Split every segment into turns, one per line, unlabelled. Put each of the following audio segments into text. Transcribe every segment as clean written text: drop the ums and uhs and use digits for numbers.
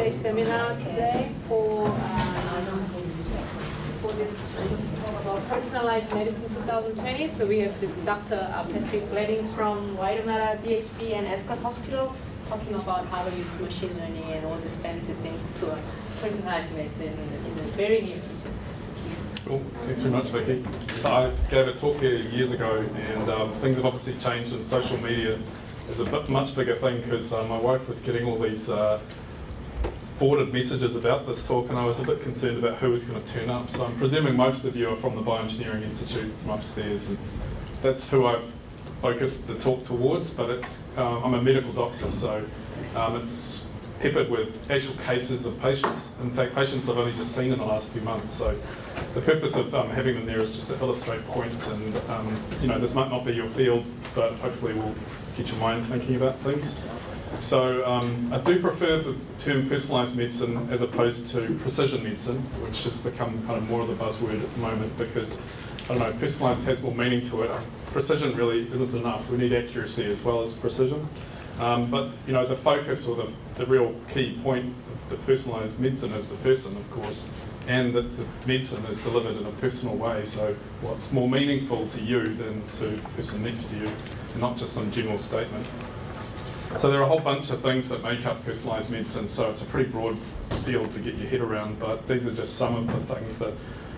two-day seminar today for this talk about Personalised Medicine 2020. So we have this Dr. Patrick Bleding from Waitemata DHB and Ascot Hospital talking about how to use machine learning and all these fancy things to personalised medicine in the very near future.
Cool. Thanks very much, Vicky. So I gave a talk here years ago, and things have obviously changed, and social media is a much bigger thing because my wife was getting all these forwarded messages about this talk, and I was a bit concerned about who was going to turn up. So I'm presuming most of you are from the Bioengineering Institute from upstairs, and that's who I've focused the talk towards, but it's I'm a medical doctor, so it's peppered with actual cases of patients. In fact, patients I've only just seen in the last few months. So the purpose of having them there is just to illustrate points, and this might not be your field, but hopefully will get your mind thinking about things. So I do prefer the term personalised medicine as opposed to precision medicine, which has become kind of more of the buzzword at the moment because, I don't know, personalised has more meaning to it. Precision really isn't enough. We need accuracy as well as precision. But the focus or the real key point of the personalised medicine is the person, of course, and that the medicine is delivered in a personal way. So what's more meaningful to you than to the person next to you, and not just some general statement. So there are a whole bunch of things that make up personalised medicine, so it's a pretty broad field to get your head around, but these are just some of the things that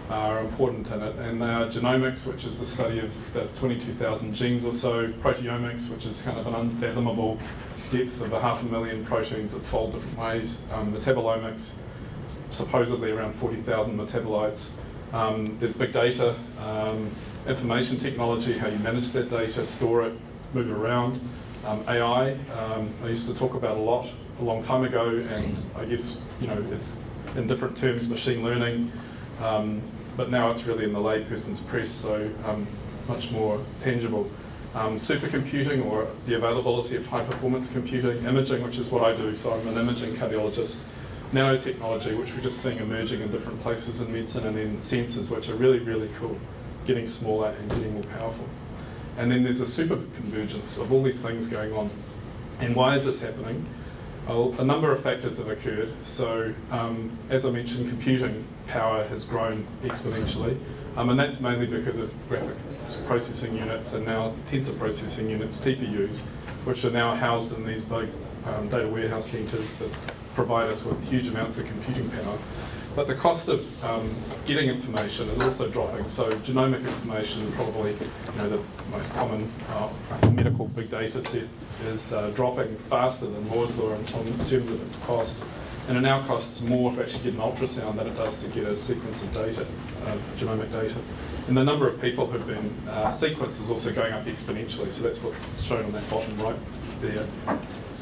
are important in it. And they are genomics, which is the study of the 22,000 genes or so, proteomics, which is kind of an unfathomable depth of 500,000 proteins that fold different ways, metabolomics, supposedly around 40,000 metabolites. There's big data, information technology, how you manage that data, store it, move it around. AI, I used to talk about a long time ago, and I guess it's in different terms, machine learning, but now it's really in the layperson's press, so much more tangible. Supercomputing, or the availability of high-performance computing, imaging, which is what I do, so I'm an imaging cardiologist. Nanotechnology, which we're just seeing emerging in different places in medicine, and then sensors, which are really, really cool, getting smaller and getting more powerful. And then there's a super convergence of all these things going on. And why is this happening? Well, a number of factors have occurred. So, as I mentioned, computing power has grown exponentially, and that's mainly because of graphic processing units and now tensor processing units, TPUs, which are now housed in these big data warehouse centers that provide us with huge amounts of computing power. But the cost of getting information is also dropping. So genomic information, probably the most common medical big data set, is dropping faster than Moore's law in terms of its cost. And it now costs more to actually get an ultrasound than it does to get a sequence of data, genomic data. And the number of people who've been sequenced is also going up exponentially. So that's what's shown on that bottom right there.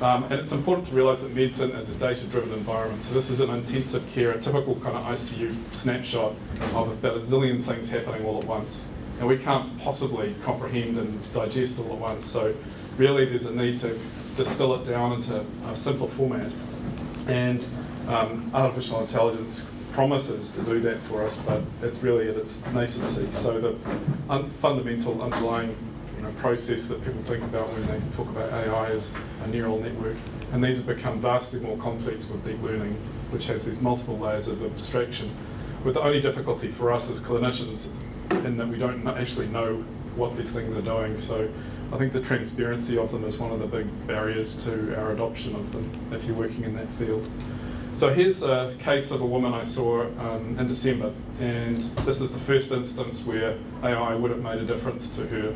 And it's important to realise that medicine is a data-driven environment. So this is an intensive care, a typical kind of ICU snapshot of about a zillion things happening all at once. And we can't possibly comprehend and digest all at once. So really there's a need to distill it down into a simpler format. And artificial intelligence promises to do that for us, but it's really at its nascency. So the fundamental underlying process that people think about when they talk about AI is a neural network, and these have become vastly more complex with deep learning, which has these multiple layers of abstraction, with the only difficulty for us as clinicians in that we don't actually know what these things are doing. So I think the transparency of them is one of the big barriers to our adoption of them if you're working in that field. So here's a case of a woman I saw in December, and this is the first instance where AI would have made a difference to her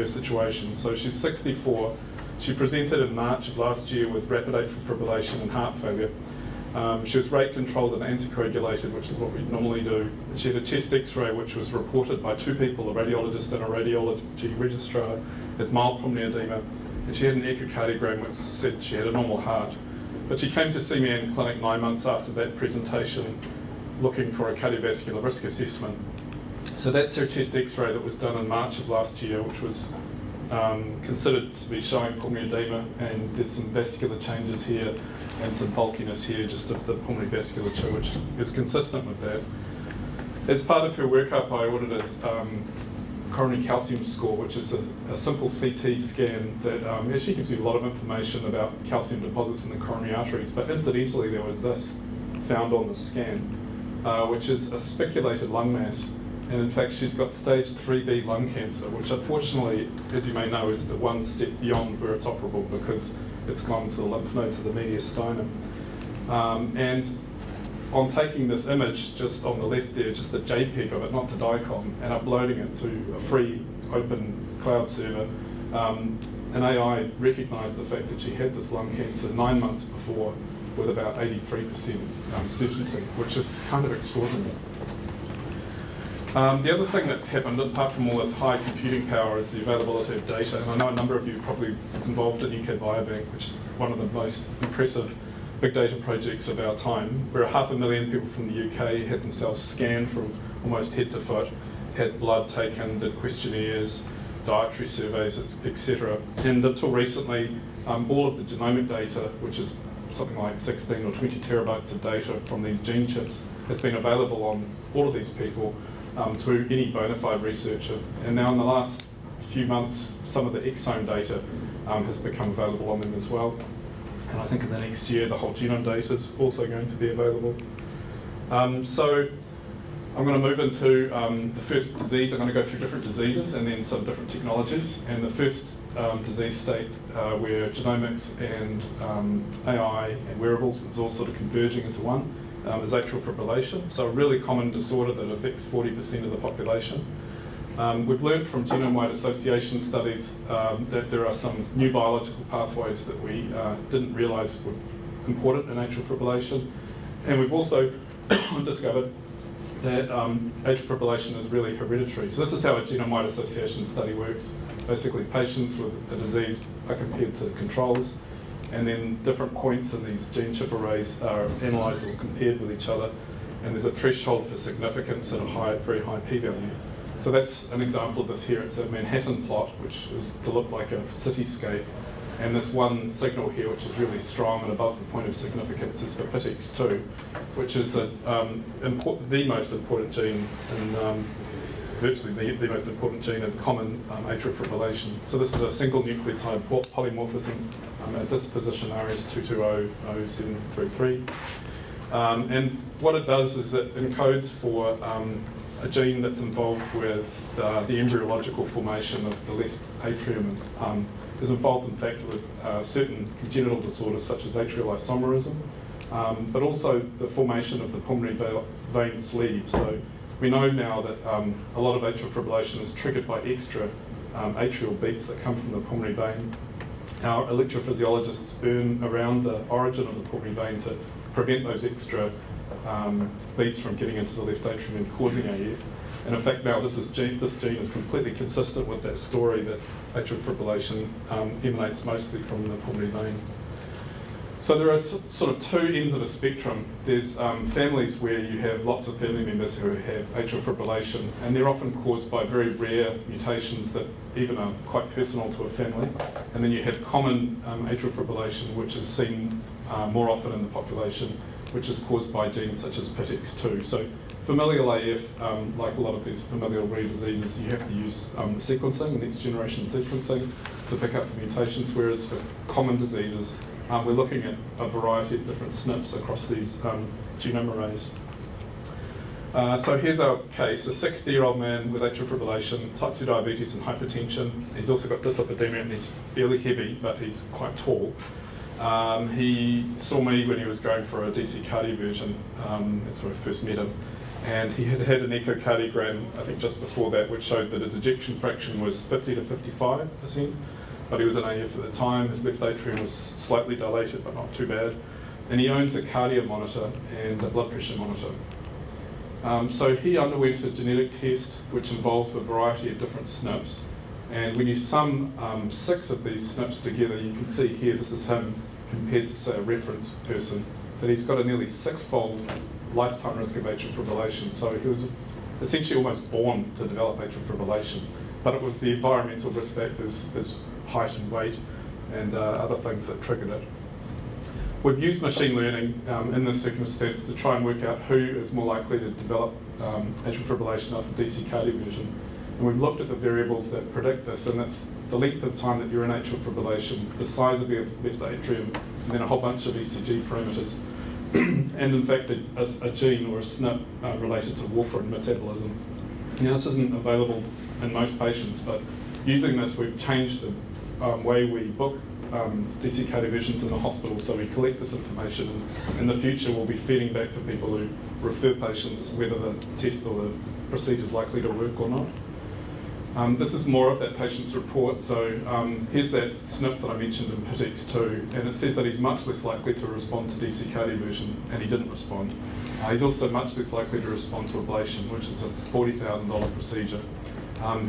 situation. So she's 64. She presented in March of last year with rapid atrial fibrillation and heart failure. She was rate controlled and anticoagulated, which is what we normally do. She had a chest x-ray which was reported by two people, a radiologist and a radiology registrar, as mild pulmonary edema, and she had an echocardiogram which said she had a normal heart. But she came to see me in clinic 9 months after that presentation looking for a cardiovascular risk assessment. So that's her chest x-ray that was done in March of last year, which was considered to be showing pulmonary edema, and there's some vascular changes here and some bulkiness here just of the pulmonary vasculature, which is consistent with that. As part of her workup, I ordered coronary calcium score, which is a simple CT scan that actually gives you a lot of information about calcium deposits in the coronary arteries. But incidentally, there was this found on the scan, which is a speculated lung mass. And in fact, she's got stage 3B lung cancer, which unfortunately, as you may know, is the one step beyond where it's operable because it's gone to the lymph nodes of the mediastinum. And on taking this image just on the left there, just the JPEG of it, not the DICOM, and uploading it to a free open cloud server, an AI recognised the fact that she had this lung cancer 9 months before with about 83% certainty, which is kind of extraordinary. The other thing that's happened, apart from all this high computing power, is the availability of data. And I know a number of you are probably involved in UK Biobank, which is one of the most impressive big data projects of our time, where 500,000 people from the UK had themselves scanned from almost head to foot, had blood taken, did questionnaires, dietary surveys, etc. And until recently, all of the genomic data, which is something like 16 or 20 terabytes of data from these gene chips, has been available on all of these people to any bona fide researcher. And now in the last few months, some of the exome data has become available on them as well. And I think in the next year, the whole genome data is also going to be available. So I'm going to move into the first disease. I'm going to go through different diseases and then some different technologies. And the first disease state where genomics and AI and wearables is all sort of converging into one is atrial fibrillation. So a really common disorder that affects 40% of the population. We've learned from genome-wide association studies that there are some new biological pathways that we didn't realise were important in atrial fibrillation. And we've also discovered that atrial fibrillation is really hereditary. So this is how a genome-wide association study works. Basically, patients with a disease are compared to controls, and then different points in these gene chip arrays are analysed or compared with each other, and there's a threshold for significance and a very high p-value. So that's an example of this here. It's a Manhattan plot, which is to look like a cityscape. And this one signal here, which is really strong and above the point of significance, is for PITX2, which is the most important gene in virtually the most important gene in common atrial fibrillation. So this is a single nucleotide polymorphism at this position, RS2200733. And what it does is it encodes for a gene that's involved with the embryological formation of the left atrium, and is involved in fact with certain congenital disorders such as atrial isomerism, but also the formation of the pulmonary vein sleeve. So we know now that a lot of atrial fibrillation is triggered by extra atrial beats that come from the pulmonary vein. Our electrophysiologists burn around the origin of the pulmonary vein to prevent those extra beats from getting into the left atrium and causing AF. And in fact now this gene is completely consistent with that story that atrial fibrillation emanates mostly from the pulmonary vein. So there are sort of two ends of the spectrum. There's families where you have lots of family members who have atrial fibrillation, and they're often caused by very rare mutations that even are quite personal to a family. And then you have common atrial fibrillation, which is seen more often in the population, which is caused by genes such as PITX2. So familial AF, like a lot of these familial rare diseases, you have to use sequencing, next generation sequencing, to pick up the mutations, whereas for common diseases, we're looking at a variety of different SNPs across these genome arrays. So here's our case, a 60-year-old man with atrial fibrillation, type 2 diabetes and hypertension. He's also got dyslipidemia and he's fairly heavy, but he's quite tall. He saw me when he was going for a DC cardioversion. That's when I first met him. And he had had an echocardiogram, I think just before that, which showed that his ejection fraction was 50 to 55%. But he was in AF at the time. His left atrium was slightly dilated, but not too bad. And he owns a cardio monitor and a blood pressure monitor. So he underwent a genetic test, which involves a variety of different SNPs. And when you sum 6 of these SNPs together, you can see here, this is him compared to, say, a reference person, that he's got a nearly 6-fold lifetime risk of atrial fibrillation. So he was essentially almost born to develop atrial fibrillation. But it was the environmental risk factors, his height and weight, and other things that triggered it. We've used machine learning in this circumstance to try and work out who is more likely to develop atrial fibrillation after DC cardioversion. And we've looked at the variables that predict this, and that's the length of time that you're in atrial fibrillation, the size of the left atrium, and then a whole bunch of ECG parameters. And in fact, a gene or a SNP related to warfarin metabolism. Now, this isn't available in most patients, but using this, we've changed the way we book DCK divisions in the hospital, so we collect this information, and in the future we'll be feeding back to people who refer patients whether the test or the procedure is likely to work or not. This is more of that patient's report. So here's that SNP that I mentioned in PITX2, and it says that he's much less likely to respond to DCK diversion, and he didn't respond. He's also much less likely to respond to ablation, which is a $40,000 procedure.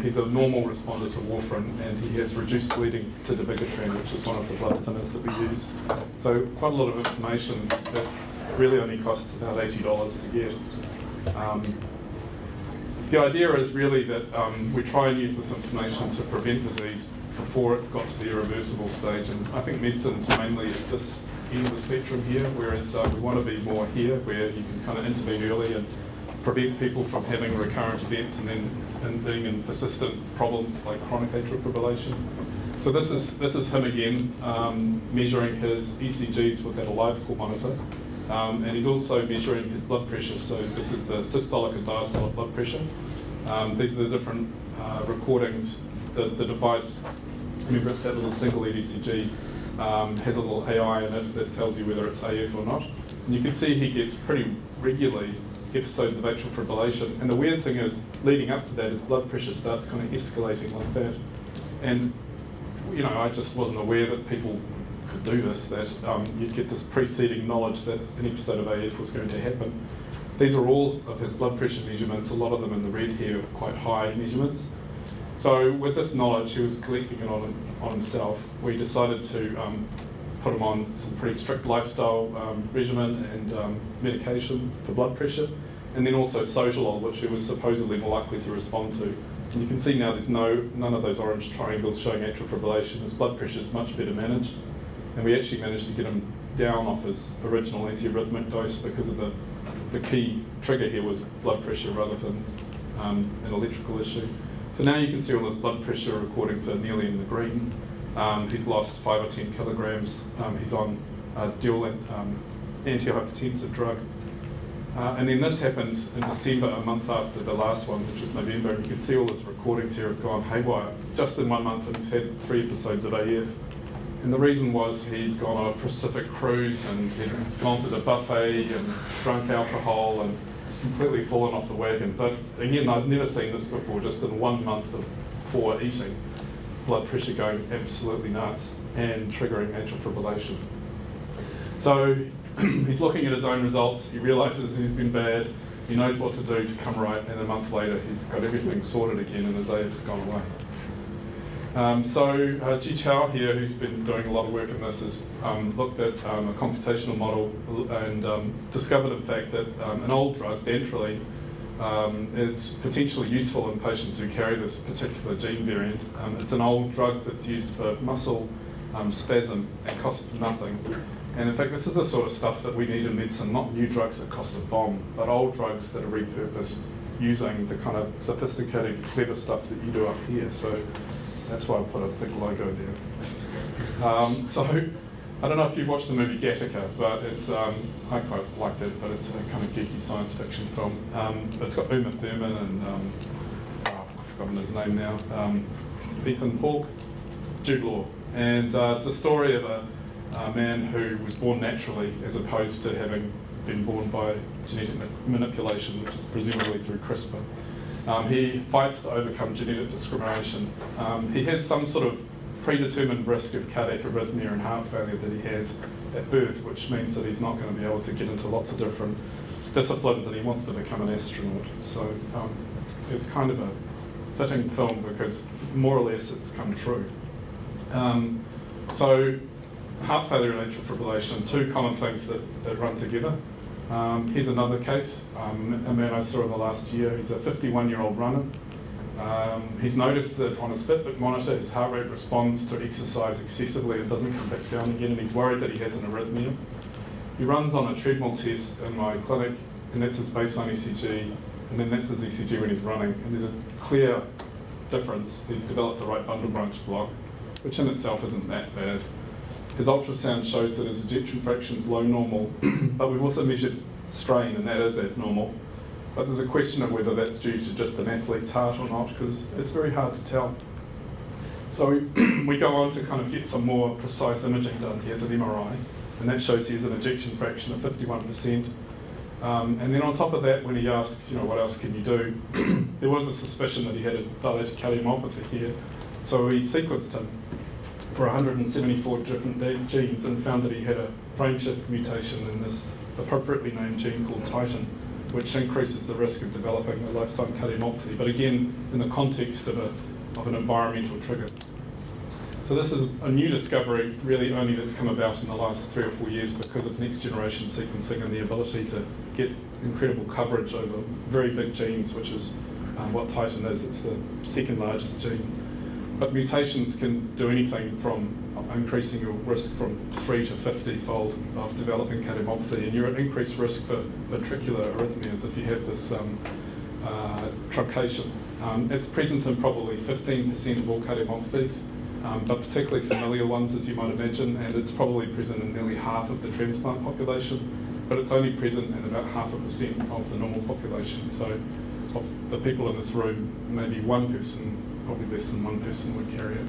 He's a normal responder to warfarin, and he has reduced bleeding to dabigatran, which is one of the blood thinners that we use. So quite a lot of information that really only costs about $80 to get. The idea is really that we try and use this information to prevent disease before it's got to the irreversible stage, and I think medicine's mainly at this end of the spectrum here, whereas we want to be more here, where you can kind of intervene early and prevent people from having recurrent events and being in persistent problems like chronic atrial fibrillation. So this is him again, measuring his ECGs with that electrical monitor. And he's also measuring his blood pressure. So this is the systolic and diastolic blood pressure. These are the different recordings. The device, remember it's that little single lead ECG, has a little AI in it that tells you whether it's AF or not. And you can see he gets pretty regularly episodes of atrial fibrillation. And the weird thing is, leading up to that, his blood pressure starts kind of escalating like that. And you know, I just wasn't aware that people could do this, that you'd get this preceding knowledge that an episode of AF was going to happen. These are all of his blood pressure measurements, a lot of them in the red here are quite high measurements. So with this knowledge, he was collecting it on himself. We decided to put him on some pretty strict lifestyle regimen and medication for blood pressure, and then also sotalol, which he was supposedly more likely to respond to. And you can see now there's none of those orange triangles showing atrial fibrillation. His blood pressure is much better managed. And we actually managed to get him down off his original antiarrhythmic dose because of the key trigger here was blood pressure rather than an electrical issue. So now you can see all his blood pressure recordings are nearly in the green. He's lost 5 or 10 kilograms. He's on dual antihypertensive drug. And then this happens in December, a month after the last one, which was November. And you can see all his recordings here have gone haywire. Just in 1 month, and he's had 3 episodes of AF. And the reason was he'd gone on a Pacific cruise and he'd gone to the buffet and drunk alcohol and completely fallen off the wagon. But again, I'd never seen this before, just in 1 month of poor eating, blood pressure going absolutely nuts and triggering atrial fibrillation. So he's looking at his own results, he realises he's been bad, he knows what to do to come right, and a month later he's got everything sorted again and his AF's gone away. Ji Chow here, who's been doing a lot of work in this, has looked at a computational model and discovered, in fact, that an old drug, dantrolene, is potentially useful in patients who carry this particular gene variant. It's an old drug that's used for muscle spasm and costs nothing. And in fact, this is the sort of stuff that we need in medicine, not new drugs that cost a bomb, but old drugs that are repurposed using the kind of sophisticated, clever stuff that you do up here. So that's why I put a big logo there. So I don't know if you've watched the movie Gattaca, but it's I quite liked it, but it's a kind of geeky science fiction film. It's got Uma Thurman and I've forgotten his name now, Ethan Hawke, Jude Law. And it's a story of a man who was born naturally as opposed to having been born by genetic manipulation, which is presumably through CRISPR. He fights to overcome genetic discrimination. He has some sort of predetermined risk of cardiac arrhythmia and heart failure that he has at birth, which means that he's not going to be able to get into lots of different disciplines, and he wants to become an astronaut. So it's kind of a fitting film because more or less it's come true. So heart failure and atrial fibrillation, two common things that run together. Here's another case, a man I saw in the last year. He's a 51-year-old runner. He's noticed that on his Fitbit monitor, his heart rate responds to exercise excessively and doesn't come back down again, and he's worried that he has an arrhythmia. He runs on a treadmill test in my clinic, and that's his baseline ECG, and then that's his ECG when he's running. And there's a clear difference. He's developed the right bundle branch block, which in itself isn't that bad. His ultrasound shows that his ejection fraction is low normal, but we've also measured strain, and that is abnormal. But there's a question of whether that's due to just an athlete's heart or not, because it's very hard to tell. So we go on to kind of get some more precise imaging done. He has an MRI, and that shows he has an ejection fraction of 51%. And then on top of that, when he asks, what else can you do, there was a suspicion that he had a dilated cardiomyopathy here. So we sequenced him for 174 different genes and found that he had a frameshift mutation in this appropriately named gene called Titin, which increases the risk of developing a lifetime cardiomyopathy, but again, in the context of an environmental trigger. So this is a new discovery, really only that's come about in the last 3 or 4 years because of next generation sequencing and the ability to get incredible coverage over very big genes, which is what Titin is. It's the second largest gene. But mutations can do anything from increasing your risk from 3 to 50-fold of developing cardiomyopathy, and you're at increased risk for ventricular arrhythmias if you have this truncation. It's present in probably 15% of all cardiomyopathies, but particularly familial ones, as you might imagine, and it's probably present in nearly half of the transplant population, but it's only present in about 0.5% of the normal population. So of the people in this room, maybe one person, probably less than one person would carry it.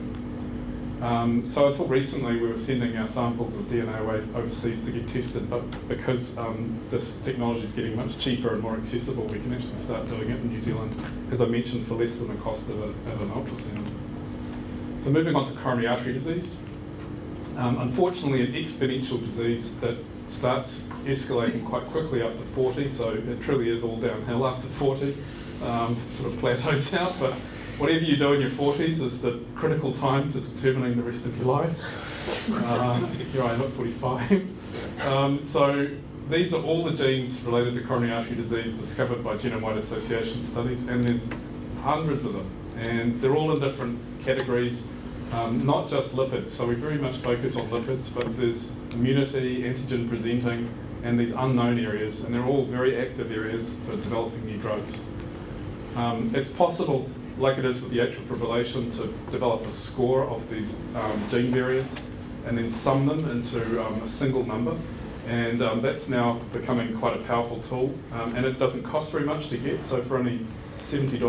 So until recently, we were sending our samples of DNA away overseas to get tested, but because this technology is getting much cheaper and more accessible, we can actually start doing it in New Zealand, as I mentioned, for less than the cost of an ultrasound. So moving on to coronary artery disease. Unfortunately, an exponential disease that starts escalating quite quickly after 40, so it truly is all downhill after 40, sort of plateaus out, but whatever you do in your 40s is the critical time to determining the rest of your life. Here I am at 45. So these are all the genes related to coronary artery disease discovered by genome-wide association studies, and there's hundreds of them. And they're all in different categories, not just lipids. So we very much focus on lipids, but there's immunity, antigen presenting, and these unknown areas, and they're all very active areas for developing new drugs. It's possible, like it is with the atrial fibrillation, to develop a score of these gene variants and then sum them into a single number. And that's now becoming quite a powerful tool. And it doesn't cost very much to get. So for only $70,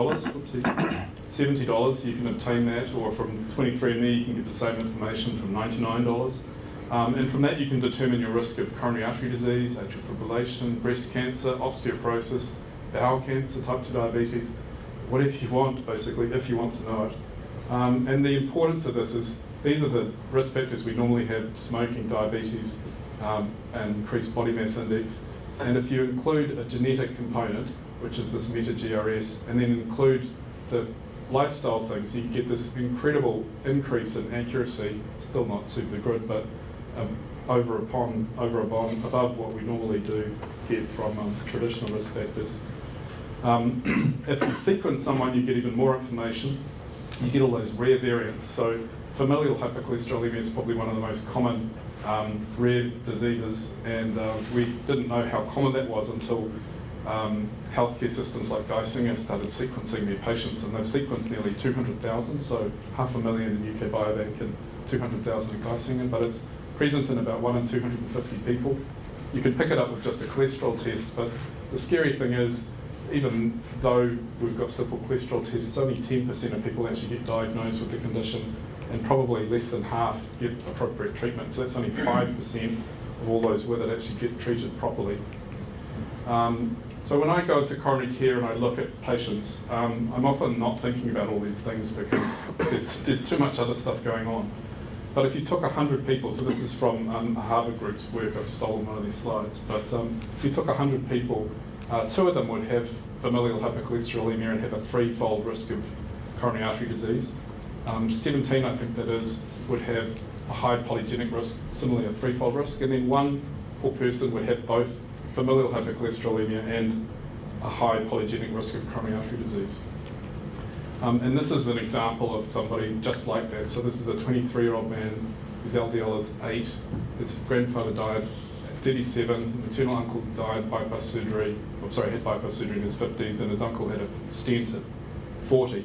$70 you can obtain that, or from 23andMe you can get the same information from $99. And from that you can determine your risk of coronary artery disease, atrial fibrillation, breast cancer, osteoporosis, bowel cancer, type 2 diabetes, whatever you want, basically, if you want to know it. And the importance of this is these are the risk factors we normally have: smoking, diabetes, and increased body mass index. And if you include a genetic component, which is this meta-GRS, and then include the lifestyle things, you get this incredible increase in accuracy, still not super good, but above what we normally do get from traditional risk factors. If you sequence someone, you get even more information. You get all those rare variants. So familial hypercholesterolemia is probably one of the most common rare diseases, and we didn't know how common that was until healthcare systems like Geisinger started sequencing their patients, and they've sequenced nearly 200,000, so 500,000 in UK Biobank and 200,000 in Geisinger, but it's present in about 1 in 250 people. You can pick it up with just a cholesterol test, but the scary thing is, even though we've got simple cholesterol tests, only 10% of people actually get diagnosed with the condition, and probably less than half get appropriate treatment. So that's only 5% of all those with it actually get treated properly. So when I go into coronary care and I look at patients, I'm often not thinking about all these things because there's too much other stuff going on. But if you took 100 people, so this is from Harvard Group's work, I've stolen one of these slides, but if you took 100 people, 2 of them would have familial hypercholesterolemia and have a 3-fold risk of coronary artery disease. 17, I think that is, would have a high polygenic risk, similarly a 3-fold risk, and then 1 poor person would have both familial hypercholesterolemia and a high polygenic risk of coronary artery disease. And this is an example of somebody just like that. So this is a 23-year-old man, his LDL is 8, his grandfather died at 37, maternal uncle died bypass surgery, had bypass surgery in his 50s, and his uncle had a stent at 40.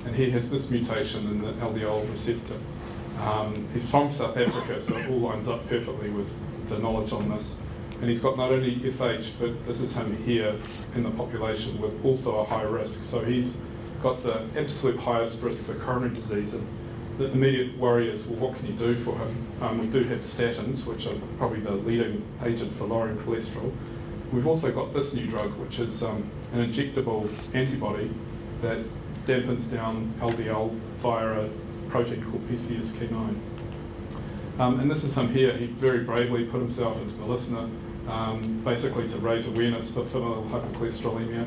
and he has this mutation in the LDL receptor. He's from South Africa, so it all lines up perfectly with the knowledge on this. And he's got not only FH, but this is him here in the population with also a high risk. So he's got the absolute highest risk for coronary disease. And the immediate worry is, well, what can you do for him? We do have statins, which are probably the leading agent for lowering cholesterol. We've also got this new drug, which is an injectable antibody that dampens down LDL via a protein called PCSK9. And this is him here. He very bravely put himself into the listener, basically to raise awareness for familial hypercholesterolemia,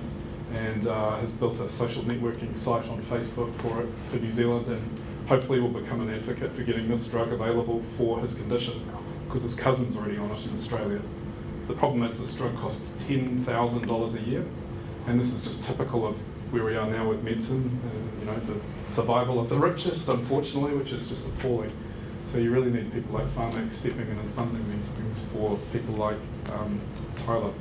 and has built a social networking site on Facebook for it for New Zealand, and hopefully will become an advocate for getting this drug available for his condition, because his cousin's already on it in Australia. The problem is this drug costs $10,000 a year, and this is just typical of where we are now with medicine, the survival of the richest, unfortunately, which is just appalling. So you really need people like Pharmac stepping in and funding these things for people like Tyler.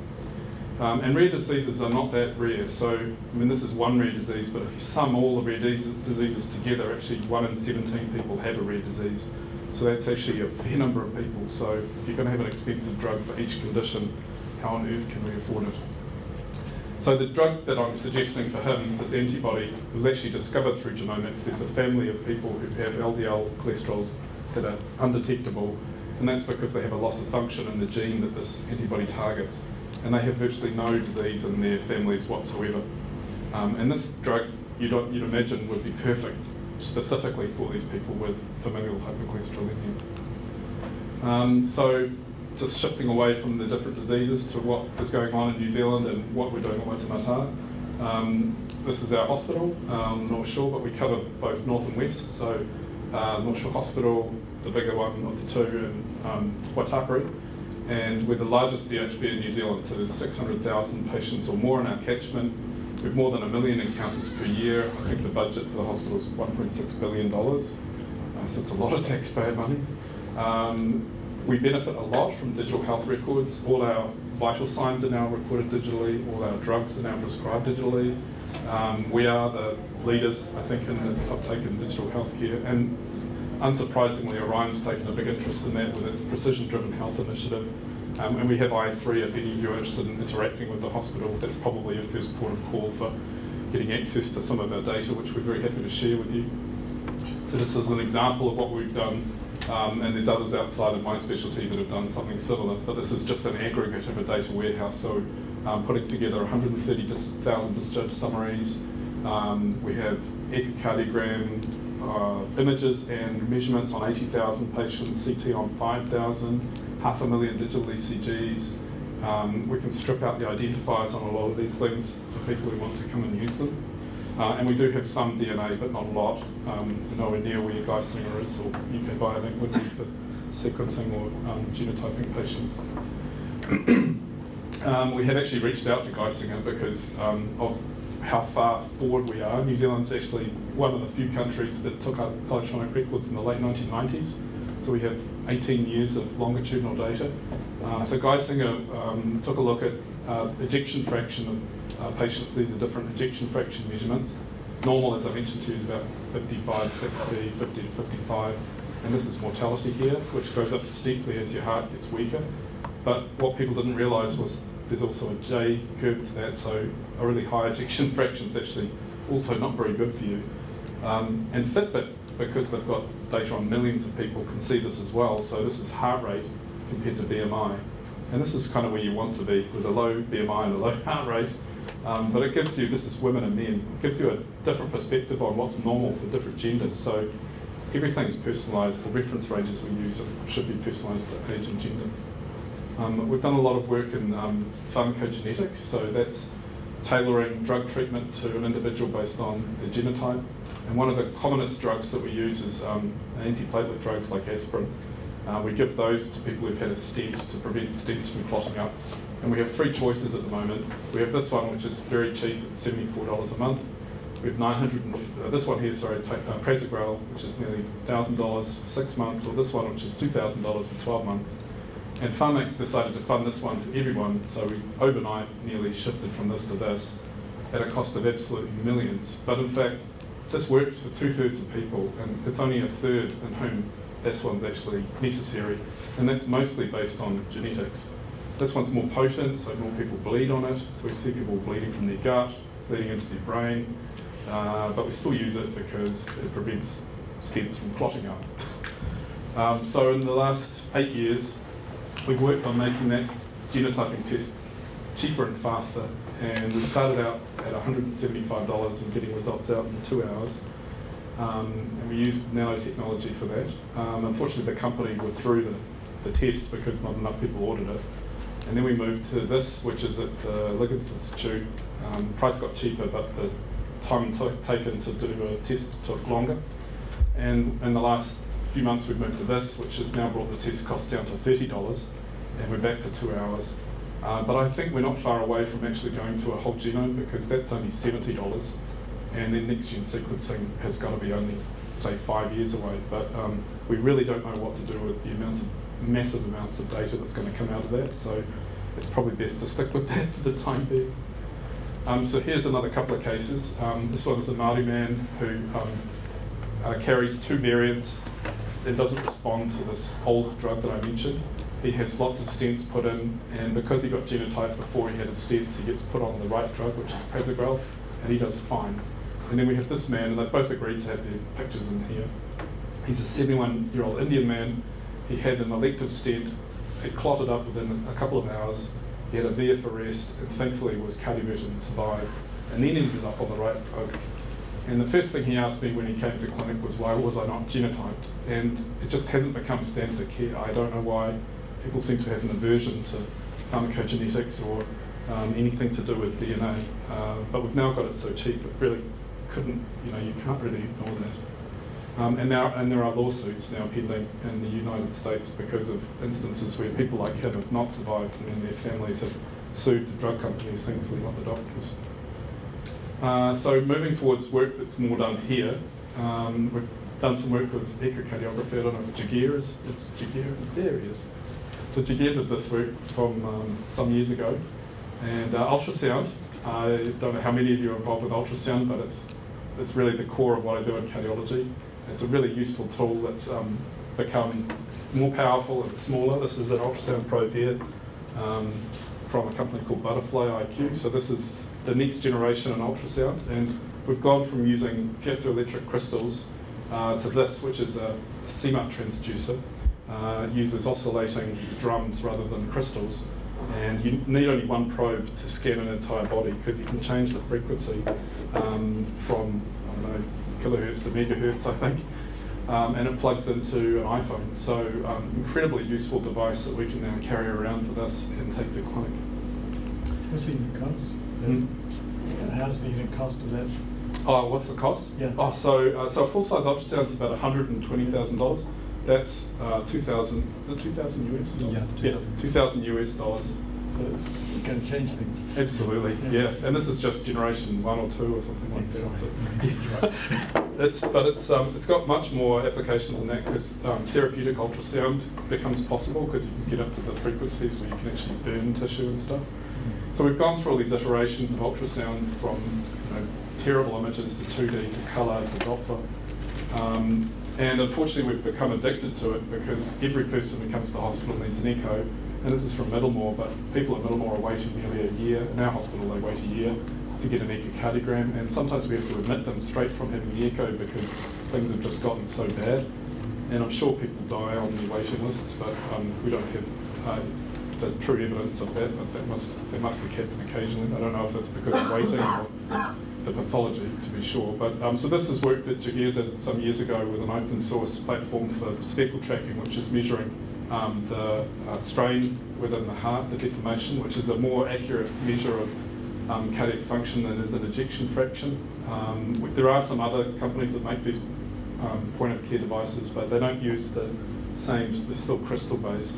And rare diseases are not that rare. So, this is one rare disease, but if you sum all the rare diseases together, actually 1 in 17 people have a rare disease. So that's actually a fair number of people. So if you're going to have an expensive drug for each condition, how on earth can we afford it? So the drug that I'm suggesting for him, this antibody, was actually discovered through genomics. There's a family of people who have LDL cholesterols that are undetectable, and that's because they have a loss of function in the gene that this antibody targets, and they have virtually no disease in their families whatsoever. And this drug, you'd imagine, would be perfect specifically for these people with familial hypercholesterolemia. So just shifting away from the different diseases to what is going on in New Zealand and what we're doing at Waitemata. This is our hospital, North Shore, but we cover both North and West. So North Shore Hospital, the bigger one of the two, in Waitapere, and we're the largest DHB in New Zealand, so there's 600,000 patients or more in our catchment. We have more than 1 million encounters per year. I think the budget for the hospital is $1.6 billion, so it's a lot of taxpayer money. We benefit a lot from digital health records. All our vital signs are now recorded digitally, all our drugs are now prescribed digitally. We are the leaders, I think, in the uptake in digital healthcare, and unsurprisingly, Orion's taken a big interest in that with its precision-driven health initiative. And we have I3, if any of you are interested in interacting with the hospital, that's probably your first port of call for getting access to some of our data, which we're very happy to share with you. So this is an example of what we've done, and there's others outside of my specialty that have done something similar, but this is just an aggregate of a data warehouse, so putting together 130,000 discharge summaries. We have echocardiogram images and measurements on 80,000 patients, CT on 5,000, 500,000 digital ECGs. We can strip out the identifiers on a lot of these things for people who want to come and use them. And we do have some DNA, but not a lot. Nowhere near where Geisinger is or UK Biobank would be for sequencing or genotyping patients. We have actually reached out to Geisinger because of how far forward we are. New Zealand's actually one of the few countries that took up electronic records in the late 1990s. So we have 18 years of longitudinal data. So Geisinger took a look at ejection fraction of patients. These are different ejection fraction measurements. Normal, as I mentioned to you, is about 55, 60, 50 to 55. And this is mortality here, which goes up steeply as your heart gets weaker. But what people didn't realise was there's also a J curve to that, so a really high ejection fraction is actually also not very good for you. And Fitbit, because they've got data on millions of people, can see this as well. So this is heart rate compared to BMI. And this is kind of where you want to be, with a low BMI and a low heart rate. But it gives you, this is women and men, it gives you a different perspective on what's normal for different genders. So everything's personalised. The reference ranges we use should be personalised to age and gender. We've done a lot of work in pharmacogenetics, so that's tailoring drug treatment to an individual based on their genotype. And one of the commonest drugs that we use is antiplatelet drugs like aspirin. We give those to people who've had a stent to prevent stents from clotting up. And we have 3 choices at the moment. We have this one, which is very cheap, it's $74 a month. We have this one here, sorry, Prasugrel, which is nearly $1,000 for 6 months, or this one, which is $2,000 for 12 months. And Pharmac decided to fund this one for everyone, so we overnight nearly shifted from this to this at a cost of absolutely millions. But in fact, this works for 2/3 of people, and it's only a third in whom this one's actually necessary, and that's mostly based on genetics. This one's more potent, so more people bleed on it. So we see people bleeding from their gut, bleeding into their brain, but we still use it because it prevents stents from clotting up. So in the last 8 years, we've worked on making that genotyping test cheaper and faster, and we started out at $175 and getting results out in 2 hours. And we used nanotechnology for that. Unfortunately, the company withdrew the test because not enough people ordered it. And then we moved to this, which is at the Liggins Institute. Price got cheaper, but the time taken to do a test took longer. And in the last few months, we've moved to this, which has now brought the test cost down to $30, and we're back to 2 hours. But I think we're not far away from actually going to a whole genome, because that's only $70. And then next-gen sequencing has got to be only, say, 5 years away. But we really don't know what to do with the massive amounts of data that's going to come out of that. So it's probably best to stick with that for the time being. So here's another couple of cases. This one's a Māori man who carries 2 variants and doesn't respond to this old drug that I mentioned. He has lots of stents put in, and because he got genotyped before he had his stents, he gets put on the right drug, which is prasugrel, and he does fine. And then we have this man, and they both agreed to have their pictures in here. He's a 71-year-old Indian man. He had an elective stent. It clotted up within a couple of hours. He had a VF arrest, and thankfully was cardioverted and survived, and then ended up on the right drug. And the first thing he asked me when he came to clinic was, why was I not genotyped? And it just hasn't become standard of care. I don't know why people seem to have an aversion to pharmacogenetics or anything to do with DNA. But we've now got it so cheap, it really couldn't, you can't really ignore that. And there are lawsuits now pending in the United States because of instances where people like him have not survived, and then their families have sued the drug companies, thankfully not the doctors. So moving towards work that's more done here, we've done some work with echocardiography. I don't know if Jagir is, it's Jagir, there he is. So Jagir did this work from some years ago, and ultrasound. I don't know how many of you are involved with ultrasound, but it's really the core of what I do in cardiology. It's a really useful tool that's become more powerful and smaller. This is an ultrasound probe here from a company called Butterfly IQ. So this is the next generation in ultrasound, and we've gone from using piezoelectric crystals to this, which is a CMUT transducer. Uses oscillating drums rather than crystals, and you need only one probe to scan an entire body, because you can change the frequency from, I don't know, kilohertz to megahertz, I think, and it plugs into an iPhone. So incredibly useful device that we can now carry around with us and take to clinic.
What's the unit cost? And how does the unit cost of that?
Oh, what's the cost?
Yeah.
Oh, so a full-size ultrasound is about $120,000. That's 2,000. Is it 2,000 US dollars?
Yeah,
2,000 US dollars.
So it's going to change things.
Absolutely, yeah. And this is just generation 1 or 2 or something like that. So, it's got much more applications than that, because therapeutic ultrasound becomes possible because you can get up to the frequencies where you can actually burn tissue and stuff. So we've gone through all these iterations of ultrasound, from terrible images to 2D to colour to Doppler. And unfortunately, we've become addicted to it, because every person who comes to the hospital needs an echo. And this is from Middlemore, but people at Middlemore are waiting nearly a year. In our hospital, they wait a year to get an echocardiogram. And sometimes we have to admit them straight from having the echo, because things have just gotten so bad. And I'm sure people die on the waiting lists, but we don't have the true evidence of that. But that must have happened occasionally. I don't know if it's because of waiting or the pathology, to be sure. But so this is work that Jagir did some years ago with an open source platform for speckle tracking, which is measuring the strain within the heart, the deformation, which is a more accurate measure of cardiac function than is an ejection fraction. There are some other companies that make these point of care devices, but they don't use the same, they're still crystal based.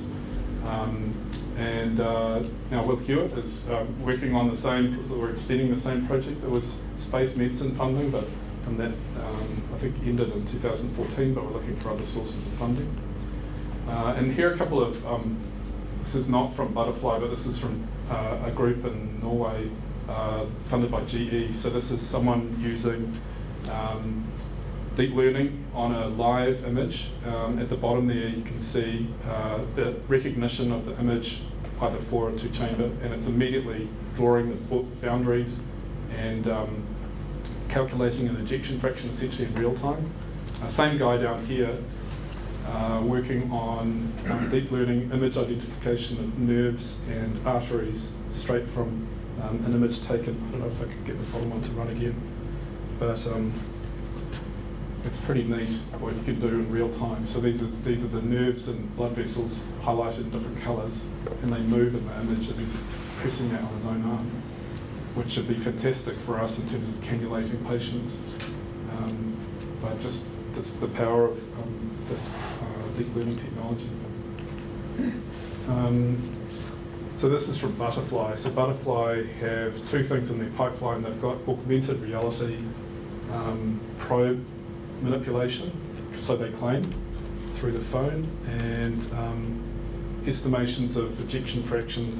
And now Will Hewitt is working on the same, we're extending the same project. It was space medicine funding, but that I think ended in 2014, but we're looking for other sources of funding. And here are a couple of, this is not from Butterfly, but this is from a group in Norway funded by GE. So this is someone using deep learning on a live image. At the bottom there you can see the recognition of the image either for or two chamber, and it's immediately drawing the boundaries and calculating an ejection fraction essentially in real time. Same guy down here working on deep learning image identification of nerves and arteries straight from an image taken. I don't know if I could get the bottom one to run again, but it's pretty neat what you can do in real time. So these are the nerves and blood vessels highlighted in different colours, and they move in the image as he's pressing that on his own arm, which should be fantastic for us in terms of cannulating patients. But just the power of this deep learning technology. So this is from Butterfly. So Butterfly have two things in their pipeline. They've got augmented reality probe manipulation, so they claim, through the phone, and estimations of ejection fraction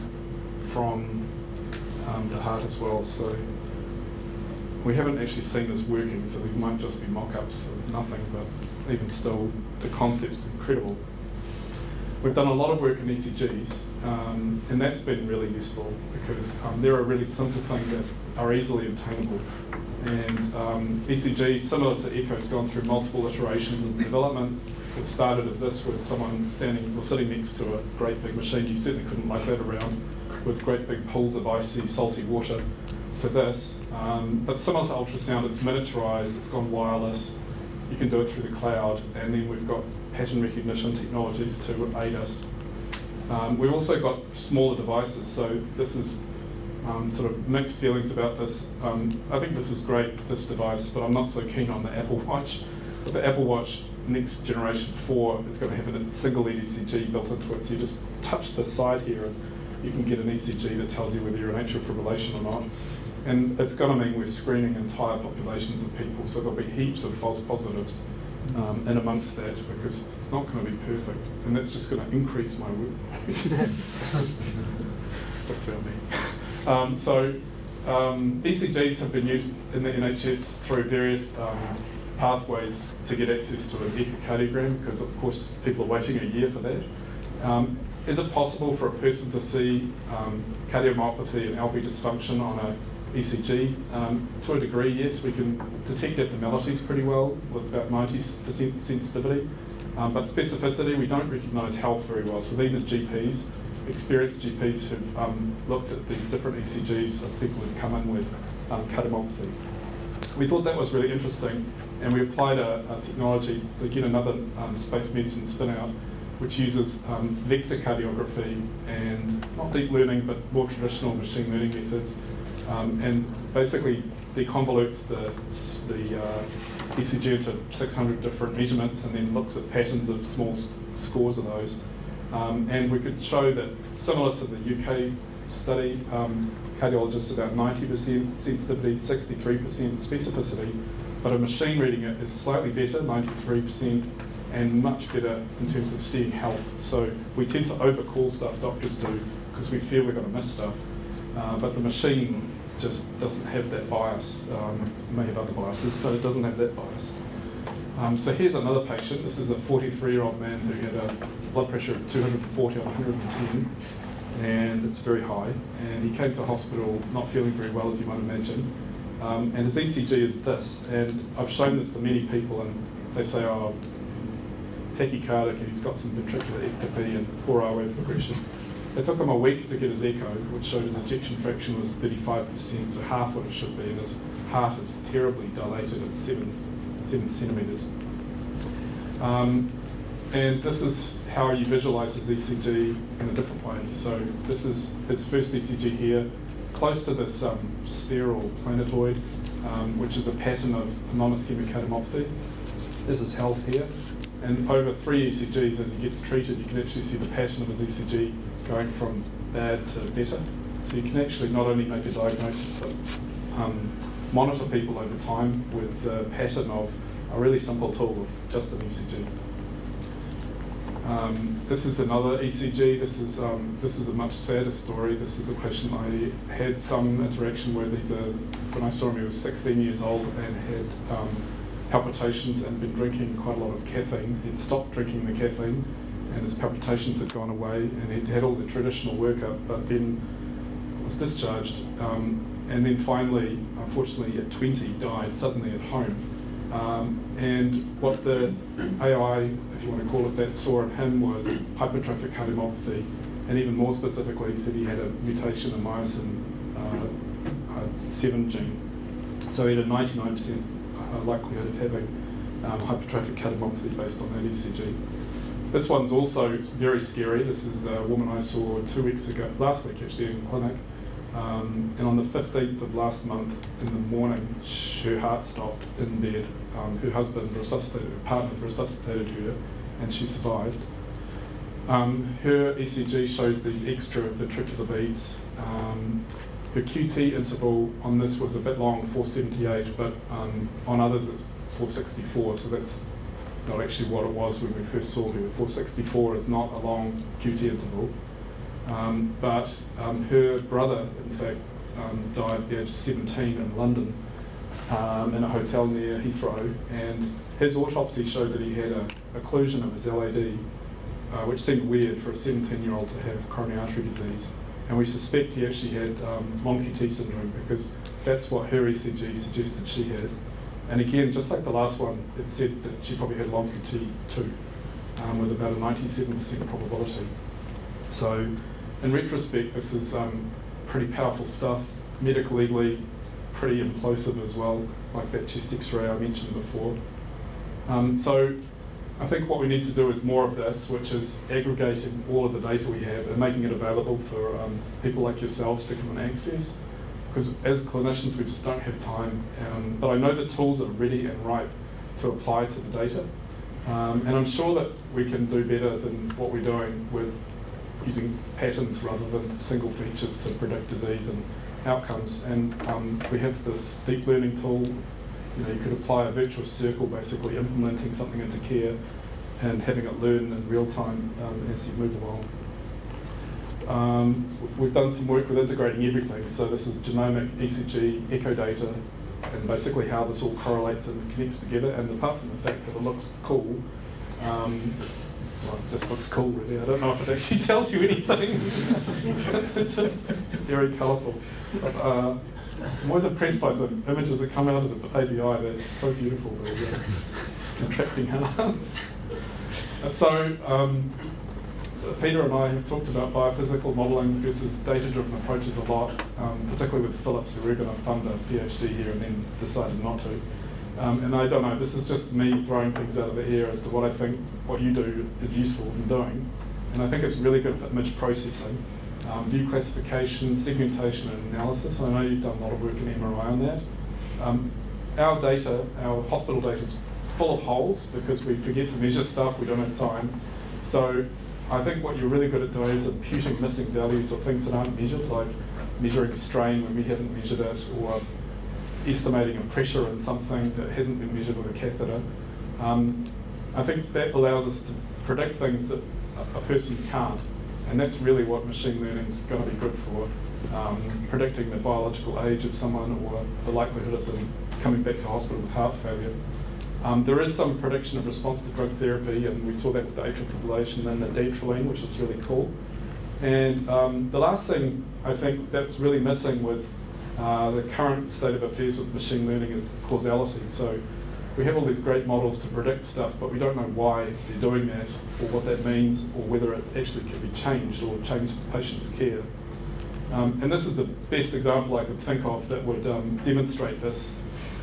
from the heart as well. So we haven't actually seen this working, so these might just be mock-ups of nothing, but even still, the concept's incredible. We've done a lot of work in ECGs, and that's been really useful because they're a really simple thing that are easily obtainable. And ECG, similar to Echo, has gone through multiple iterations of development. It started as this, with someone standing or sitting next to a great big machine. You certainly couldn't like that around, with great big pools of icy, salty water, to this. But similar to ultrasound, it's miniaturized, it's gone wireless. You can do it through the cloud, and then we've got pattern recognition technologies to aid us. We've also got smaller devices, so this is sort of mixed feelings about this. I think this is great, this device, but I'm not so keen on the Apple Watch. But the Apple Watch next generation 4 is going to have a single ECG built into it, so you just touch the side here and you can get an ECG that tells you whether you're in atrial fibrillation or not. And it's going to mean we're screening entire populations of people, so there'll be heaps of false positives in amongst that, because it's not going to be perfect, and that's just going to increase my workload. Just about me. ECGs have been used in the NHS through various pathways to get access to an echocardiogram, because of course people are waiting a year for that. Is it possible for a person to see cardiomyopathy and LV dysfunction on a ECG? To a degree, yes. We can detect abnormalities pretty well with about 90% sensitivity, but specificity, we don't recognise health very well. So these are GPs, experienced GPs who've looked at these different ECGs of people who've come in with cardiomyopathy. We thought that was really interesting, and we applied a technology, again another space medicine spin-out, which uses vector cardiography and not deep learning but more traditional machine learning methods, and basically deconvolutes the ECG into 600 different measurements and then looks at patterns of small scores of those. And we could show that, similar to the UK study, cardiologists about 90% sensitivity, 63% specificity, but a machine reading it is slightly better, 93%, and much better in terms of seeing health. So we tend to overcall stuff, doctors do, because we fear we're going to miss stuff. But the machine just doesn't have that bias. It may have other biases, but it doesn't have that bias. So here's another patient. This is a 43-year-old man who had a blood pressure of 240 on 110, and it's very high. And he came to hospital not feeling very well, as you might imagine. And his ECG is this, and I've shown this to many people, and they say, oh, tachycardic, and he's got some ventricular ectopy and poor airway progression. It took him a week to get his echo, which showed his ejection fraction was 35%, so half what it should be, and his heart is terribly dilated at 7 centimetres. And this is how you visualise his ECG in a different way. So this is his first ECG here, close to this sphere or planetoid, which is a pattern of non-ischemic cardiomyopathy. This is health here. And over 3 ECGs, as he gets treated, you can actually see the pattern of his ECG going from bad to better. So you can actually not only make a diagnosis, but monitor people over time with the pattern of a really simple tool of just an ECG. This is another ECG. This is a much sadder story. This is a patient I had some interaction with. He's a when I saw him, he was 16 years old and had palpitations and been drinking quite a lot of caffeine. He'd stopped drinking the caffeine and his palpitations had gone away, and he'd had all the traditional workup, but then was discharged. And then finally, unfortunately, at 20, died suddenly at home. And what the AI, if you want to call it that, saw in him was hypertrophic cardiomyopathy, and even more specifically said he had a mutation in myosin 7 gene. So he had a 99% likelihood of having hypertrophic cardiomyopathy based on that ECG. This one's also very scary. This is a woman I saw last week actually in clinic. And on the 15th of last month in the morning, her heart stopped in bed. Her husband resuscitated, her partner resuscitated her, and she survived. Her ECG shows these extra ventricular beats. Her QT interval on this was a bit long, 478, but on others it's 464, so that's not actually what it was when we first saw her. 464 is not a long QT interval. But her brother, in fact, died at the age of 17 in London in a hotel near Heathrow, and his autopsy showed that he had an occlusion of his LAD, which seemed weird for a 17-year-old to have coronary artery disease. And we suspect he actually had long QT syndrome, because that's what her ECG suggested she had. And again, just like the last one, it said that she probably had long QT too, with about a 97% probability. So in retrospect, this is pretty powerful stuff. Medically, pretty implosive as well, like that chest X-ray I mentioned before. So I think what we need to do is more of this, which is aggregating all of the data we have and making it available for people like yourselves to come and access. Because as clinicians, we just don't have time. But I know the tools are ready and ripe to apply to the data. And I'm sure that we can do better than what we're doing with using patterns rather than single features to predict disease and outcomes. And we have this deep learning tool. You know, you could apply a virtuous circle, basically implementing something into care and having it learn in real time as you move along. We've done some work with integrating everything. So this is genomic, ECG, echo data, and basically how this all correlates and connects together. And apart from the fact that it looks cool, well, it just looks cool really. I don't know if it actually tells you anything. It's very colourful. But, I'm always impressed by the images that come out of the ABI. They're just so beautiful. They're contracting hearts. So Peter and I have talked about biophysical modelling versus data-driven approaches a lot, particularly with Phillips, who were going to fund a PhD here and then decided not to. And I don't know, this is just me throwing things out of the air as to what I think what you do is useful in doing. And I think it's really good for image processing, view classification, segmentation and analysis. I know you've done a lot of work in MRI on that. Our data, our hospital data is full of holes because we forget to measure stuff, we don't have time. So I think what you're really good at doing is imputing missing values or things that aren't measured, like measuring strain when we haven't measured it, or estimating a pressure in something that hasn't been measured with a catheter. I think that allows us to predict things that a person can't, and that's really what machine learning is going to be good for, predicting the biological age of someone or the likelihood of them coming back to hospital with heart failure. There is some prediction of response to drug therapy, and we saw that with the atrial fibrillation and the dantrolene, which is really cool. And the last thing I think that's really missing with the current state of affairs with machine learning is causality. So we have all these great models to predict stuff, but we don't know why they're doing that, or what that means, or whether it actually can be changed or change the patient's care. And this is the best example I could think of that would demonstrate this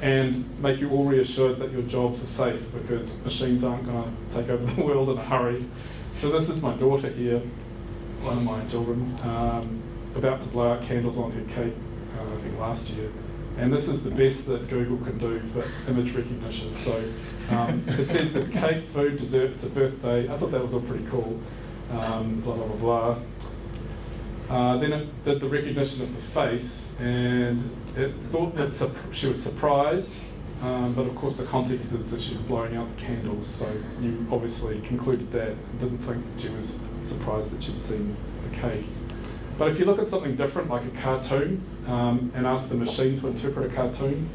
and make you all reassured that your jobs are safe, because machines aren't going to take over the world in a hurry. So this is my daughter here, one of my children, about to blow out candles on her cake, I think last year. And this is the best that Google can do for image recognition. So it says there's cake, food, dessert, it's a birthday. I thought that was all pretty cool, blah, blah, blah, blah. Then it did the recognition of the face, and it thought that she was surprised, but of course the context is that she's blowing out the candles, so you obviously concluded that and didn't think that she was surprised that she'd seen the cake. But if you look at something different, like a cartoon, and ask the machine to interpret a cartoon,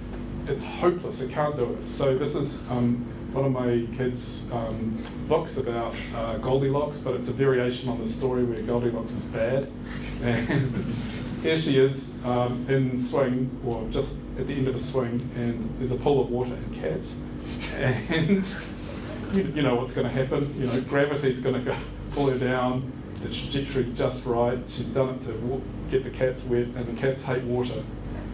it's hopeless, it can't do it. So this is one of my kids' books about Goldilocks, but it's a variation on the story where Goldilocks is bad. And here she is in swing, or just at the end of a swing, and there's a pool of water and cats. And you know what's going to happen. You know, gravity's going to go pull her down. The trajectory's just right. She's done it to get the cats wet, and the cats hate water.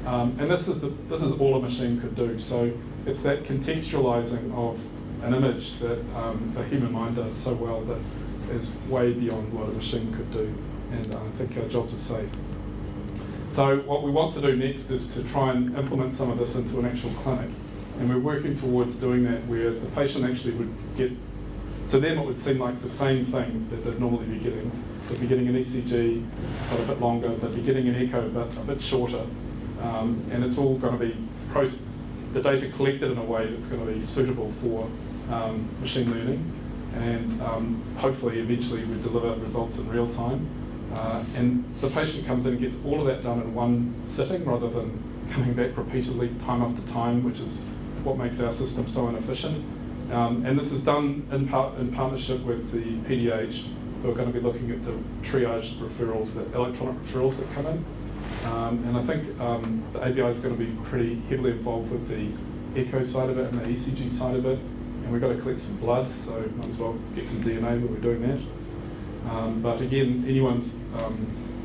And this is all a machine could do. So it's that contextualizing of an image that the human mind does so well that is way beyond what a machine could do. And I think our jobs are safe. So what we want to do next is to try and implement some of this into an actual clinic. And we're working towards doing that where the patient actually would get, to them it would seem like the same thing that they'd normally be getting. They'd be getting an ECG, but a bit longer. They'd be getting an echo, but a bit shorter. And it's all going to be the data collected in a way that's going to be suitable for machine learning. And hopefully eventually we deliver results in real time. And the patient comes in and gets all of that done in one sitting rather than coming back repeatedly time after time, which is what makes our system so inefficient. And this is done in partnership with the PDH, who are going to be looking at the triaged referrals, the electronic referrals that come in. And I think the ABI is going to be pretty heavily involved with the echo side of it and the ECG side of it. And we've got to collect some blood, so might as well get some DNA when we're doing that. But again, anyone's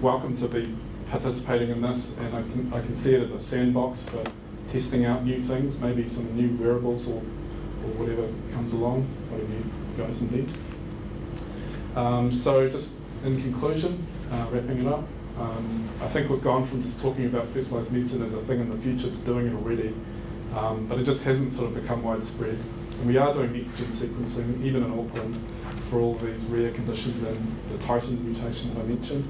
welcome to be participating in this, and I can see it as a sandbox for testing out new things, maybe some new wearables or whatever comes along, whatever you guys invent. So just in conclusion, wrapping it up, I think we've gone from just talking about personalised medicine as a thing in the future to doing it already, but it just hasn't sort of become widespread. And we are doing next-gen sequencing, even in Auckland, for all these rare conditions and the Titan mutation that I mentioned.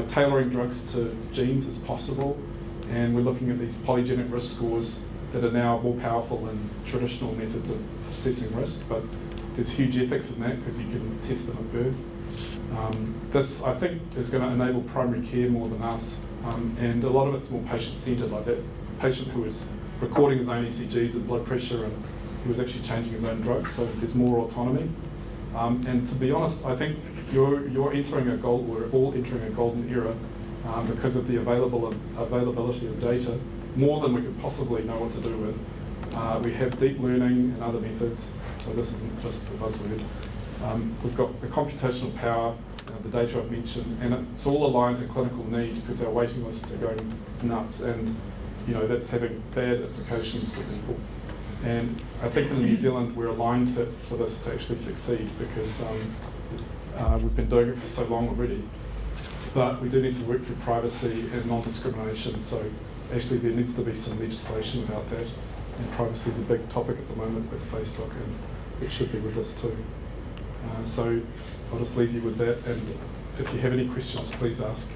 Tailoring drugs to genes is possible, and we're looking at these polygenic risk scores that are now more powerful than traditional methods of assessing risk, but there's huge ethics in that because you can test them at birth. This, I think, is going to enable primary care more than us, and a lot of it's more patient-centred, like that patient who is recording his own ECGs and blood pressure, and he was actually changing his own drugs, so there's more autonomy. And to be honest, I think we're all entering a golden era because of the availability of data, more than we could possibly know what to do with. We have deep learning and other methods, so this isn't just the buzzword. We've got the computational power, the data I've mentioned, and it's all aligned to clinical need because our waiting lists are going nuts, and that's having bad implications to people. And I think in New Zealand we're aligned for this to actually succeed because we've been doing it for so long already. But we do need to work through privacy and non-discrimination, so actually there needs to be some legislation about that. And privacy is a big topic at the moment with Facebook, and it should be with us too. So I'll just leave you with that, and if you have any questions, please ask.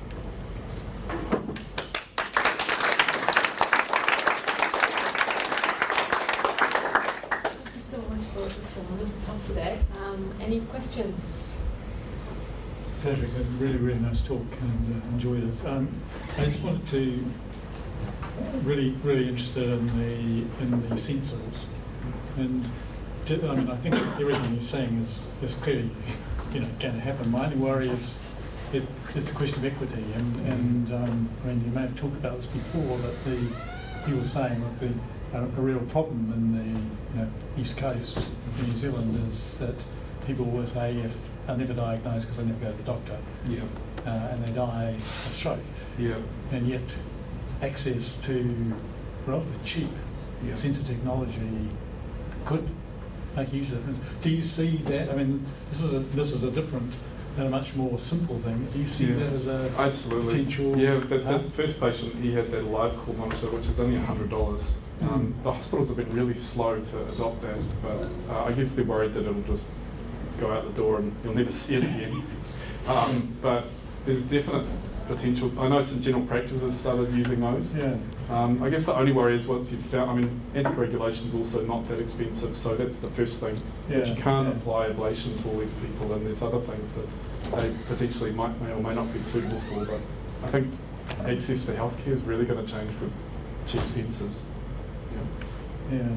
Today. Any questions?
Patrick, it's a really, really nice talk, and enjoyed it. I just wanted to really interested in the sensors, and I think everything you're saying is clearly going to happen. My only worry is it's a question of equity, and you may have talked about this before, but you were saying that a real problem in the East Coast of New Zealand is that people with AF are never diagnosed because they never go to the doctor.
Yeah.
And they die of stroke.
Yeah. And
yet access to relatively cheap sensor technology could make a huge difference. Do you see that? I mean, this is a different and a much more simple thing. Do you see that as a potential?
Yeah, that first patient, he had that live call monitor, which is only $100. The hospitals have been really slow to adopt that, but I guess they're worried that it'll just go out the door and you'll never see it again. But there's definite potential. I know some general practices started using those.
Yeah.
I guess the only worry is once you've found, anticoagulation is also not that expensive, so that's the first thing. But you can't apply ablation to all these people, and there's other things that they potentially may or may not be suitable for. But I think access to healthcare is really going to change with cheap sensors.
Yeah.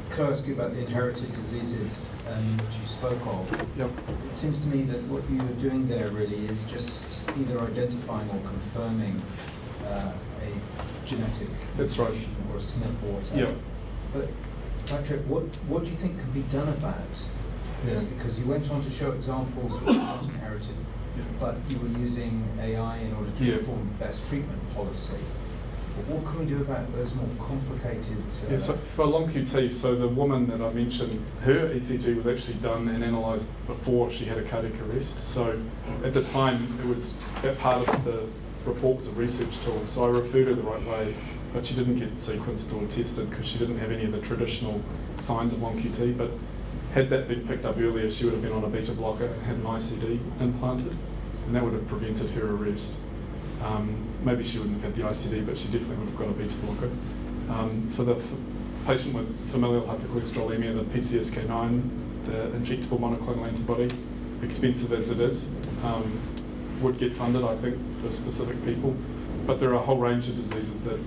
Could I ask you about the inherited diseases which you spoke of?
Yep.
It seems to me that what you're doing there really is just either identifying or confirming a genetic
That's right.
mutation or a SNP or whatever.
Yep.
But Patrick, what do you think can be done about this?
Yeah.
Because you went on to show examples which were not inherited, but you were using AI in order to inform best treatment policy. But what can we do about those more complicated?
Yeah, so for long QT, so the woman that I mentioned, her ECG was actually done and analysed before she had a cardiac arrest. So at the time, it was that part of the report was a research tool. So I referred her the right way, but she didn't get sequenced or tested because she didn't have any of the traditional signs of long QT. But had that been picked up earlier, she would have been on a beta blocker and had an ICD implanted, and that would have prevented her arrest. Maybe she wouldn't have had the ICD, but she definitely would have got a beta blocker. For the patient with familial hypercholesterolemia, the PCSK9, the injectable monoclonal antibody, expensive as it is, would get funded, I think, for specific people. But there are a whole range of diseases that